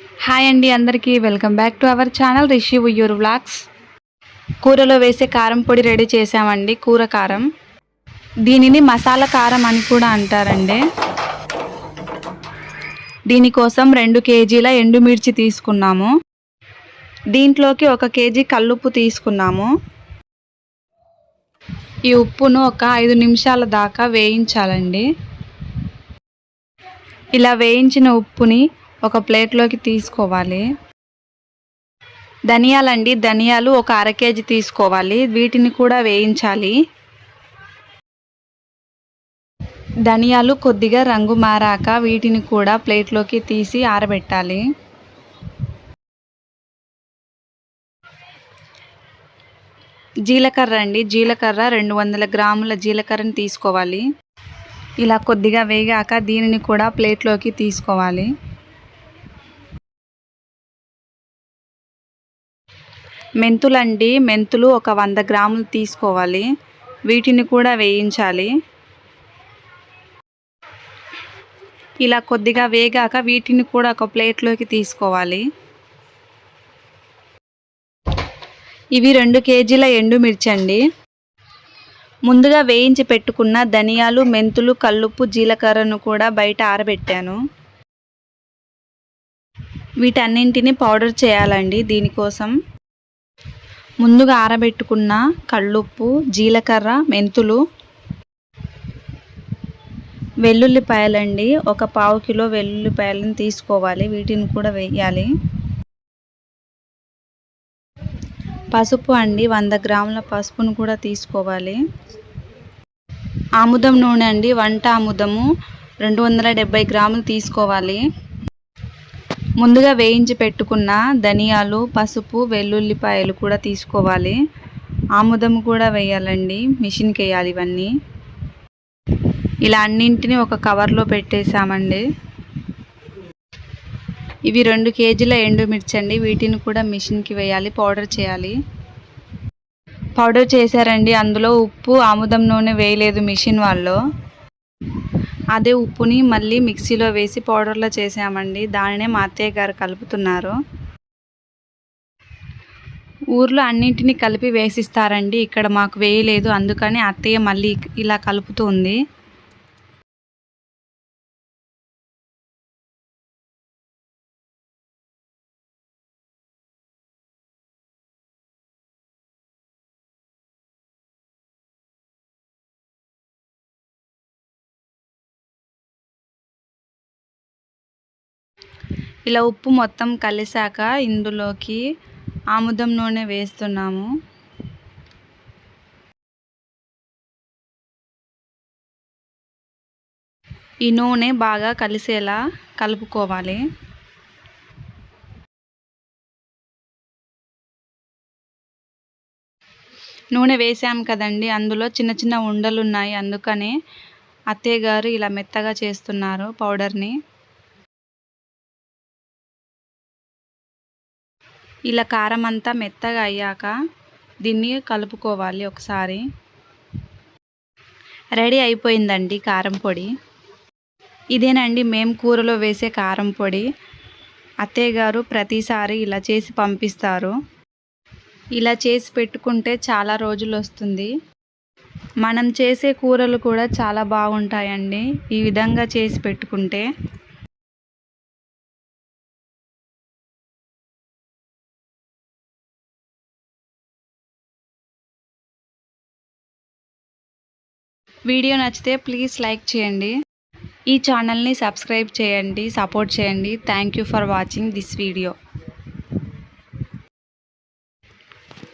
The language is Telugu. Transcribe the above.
హాయ్ అండి అందరికీ welcome back to our channel Rishi Uyyuru vlogs. కూరలో వేసే కారం పొడి రెడీ చేసామండి. కూర కారం, దీనిని మసాలా కారం అని కూడా అంటారండి. దీనికోసం 2 కేజీల ఎండుమిర్చి తీసుకున్నాము. దీంట్లోకి 1 కేజీ కల్లుప్పు తీసుకున్నాము. ఈ ఉప్పును ఒక 5 నిమిషాల దాకా వేయించాలండి. ఇలా వేయించిన ఉప్పుని ఒక ప్లేట్లోకి తీసుకోవాలి. ధనియాలు ఒక 1/2 కేజీ తీసుకోవాలి. వీటిని కూడా వేయించాలి. ధనియాలు కొద్దిగా రంగు మారాక వీటిని కూడా ప్లేట్లోకి తీసి ఆరబెట్టాలి. జీలకర్ర 200 గ్రాముల జీలకర్రని తీసుకోవాలి. ఇలా కొద్దిగా వేగాక దీనిని కూడా ప్లేట్లోకి తీసుకోవాలి. మెంతులు ఒక 100 గ్రాములు తీసుకోవాలి. వీటిని కూడా వేయించాలి. ఇలా కొద్దిగా వేగాక వీటిని కూడా ఒక ప్లేట్లోకి తీసుకోవాలి. ఇవి 2 కేజీల ఎండుమిర్చి అండి. ముందుగా వేయించి పెట్టుకున్న ధనియాలు, మెంతులు, కల్లుప్పు, జీలకర్రను కూడా బయట ఆరబెట్టాను. వీటన్నింటిని పౌడర్ చేయాలండి. దీనికోసం ముందుగా ఆరబెట్టుకున్న కల్లుప్పు, జీలకర్ర, మెంతులు, వెల్లుల్లిపాయలండి. ఒక 1/2 కిలో వెల్లుల్లిపాయలను తీసుకోవాలి. వీటిని కూడా వేయాలి. పసుపు 100 గ్రాముల పసుపును కూడా తీసుకోవాలి. ఆముదం నూనె వంట ఆముదము 270 గ్రాములు తీసుకోవాలి. ముందుగా వేయించి పెట్టుకున్న ధనియాలు, పసుపు, వెల్లుల్లిపాయలు కూడా తీసుకోవాలి. ఆముదం కూడా వేయాలండి. మిషన్కి వేయాలి ఇవన్నీ. ఇలా అన్నింటినీ ఒక కవర్లో పెట్టేసామండి. ఇవి 2 కేజీల ఎండుమిర్చి అండి. వీటిని కూడా మిషన్కి వేయాలి, పౌడర్ చేయాలి. పౌడర్ చేశారండి. అందులో ఉప్పు, ఆముదం నూనె వేయలేదు మిషన్ వాళ్ళు. అదే ఉప్పుని మళ్ళీ మిక్సీలో వేసి పౌడర్లో చేసామండి. దానినే మా అత్తయ్య గారు కలుపుతున్నారు. ఊర్లో అన్నింటినీ కలిపి వేసిస్తారండి. ఇక్కడ మాకు వేయలేదు. అందుకని అత్తయ్య మళ్ళీ ఇలా కలుపుతుంది. ఇలా ఉప్పు మొత్తం కలిసాక ఇందులోకి ఆముదం నూనె వేస్తున్నాము. ఈ నూనె బాగా కలిసేలా కలుపుకోవాలి. నూనె వేసాం కదండి, అందులో చిన్న చిన్న ఉండలు ఉన్నాయి. అందుకనే అత్తయ్య గారు ఇలా మెత్తగా చేస్తున్నారు పౌడర్ని. ఇలా కారం అంతా మెత్తగా అయ్యాక దీన్ని కలుపుకోవాలి ఒకసారి. రెడీ అయిపోయిందండి కారం పొడి. ఇదేనండి మేము కూరలో వేసే కారం పొడి. అత్తయ్య గారు ప్రతిసారి ఇలా చేసి పంపిస్తారు. ఇలా చేసి పెట్టుకుంటే చాలా రోజులు వస్తుంది. మనం చేసే కూరలు కూడా చాలా బాగుంటాయండి ఈ విధంగా చేసి పెట్టుకుంటే. వీడియో నచ్చితే ప్లీజ్ లైక్ చేయండి. ఈ ఛానల్ని సబ్స్క్రైబ్ చేయండి, సపోర్ట్ చేయండి. Thank you for watching this video.